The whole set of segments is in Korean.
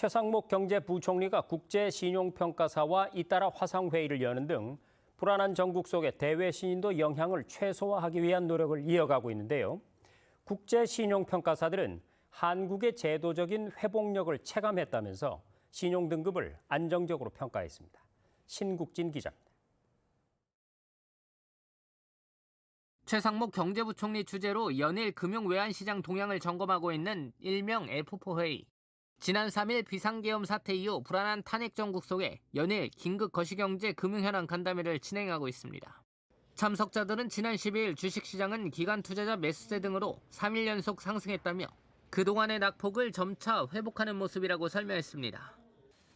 최상목 경제부총리가 국제신용평가사와 잇따라 화상회의를 여는 등 불안한 전국 속에 대외 신인도 영향을 최소화하기 위한 노력을 이어가고 있는데요. 국제신용평가사들은 한국의 제도적인 회복력을 체감했다면서 신용등급을 안정적으로 평가했습니다. 신국진 기자입니다. 최상목 경제부총리 주재로 연일 금융외환시장 동향을 점검하고 있는 일명 F4 회의. 지난 3일 비상계엄 사태 이후 불안한 탄핵 정국 속에 연일 긴급 거시경제 금융현황 간담회를 진행하고 있습니다. 참석자들은 지난 12일 주식시장은 기관 투자자 매수세 등으로 3일 연속 상승했다며 그동안의 낙폭을 점차 회복하는 모습이라고 설명했습니다.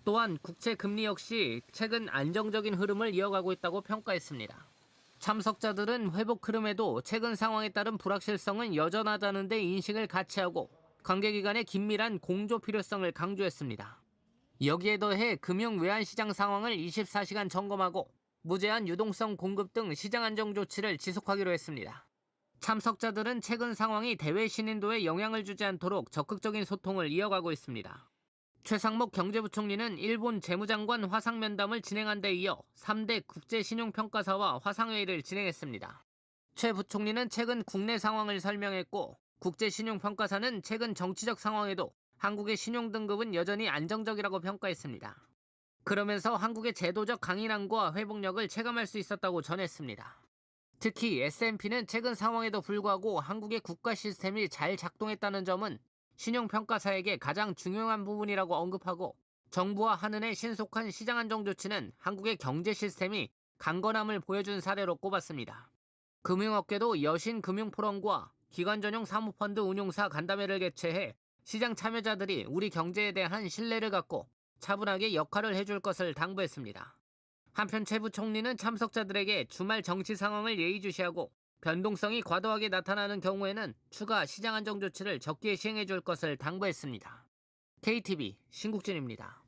또한 국채 금리 역시 최근 안정적인 흐름을 이어가고 있다고 평가했습니다. 참석자들은 회복 흐름에도 최근 상황에 따른 불확실성은 여전하다는 데 인식을 같이 하고 관계기관의 긴밀한 공조 필요성을 강조했습니다. 여기에 더해 금융외환시장 상황을 24시간 점검하고 무제한 유동성 공급 등 시장 안정 조치를 지속하기로 했습니다. 참석자들은 최근 상황이 대외 신인도에 영향을 주지 않도록 적극적인 소통을 이어가고 있습니다. 최상목 경제부총리는 일본 재무장관 화상면담을 진행한 데 이어 3대 국제신용평가사와 화상회의를 진행했습니다. 최 부총리는 최근 국내 상황을 설명했고 국제신용평가사는 최근 정치적 상황에도 한국의 신용등급은 여전히 안정적이라고 평가했습니다. 그러면서 한국의 제도적 강인함과 회복력을 체감할 수 있었다고 전했습니다. 특히 S&P는 최근 상황에도 불구하고 한국의 국가 시스템이 잘 작동했다는 점은 신용평가사에게 가장 중요한 부분이라고 언급하고 정부와 한은의 신속한 시장 안정 조치는 한국의 경제 시스템이 강건함을 보여준 사례로 꼽았습니다. 금융업계도 여신 금융포럼과 기관 전용 사모펀드 운용사 간담회를 개최해 시장 참여자들이 우리 경제에 대한 신뢰를 갖고 차분하게 역할을 해줄 것을 당부했습니다. 한편 최 부총리는 참석자들에게 주말 정치 상황을 예의주시하고 변동성이 과도하게 나타나는 경우에는 추가 시장 안정 조치를 적기에 시행해 줄 것을 당부했습니다. KTV 신국진입니다.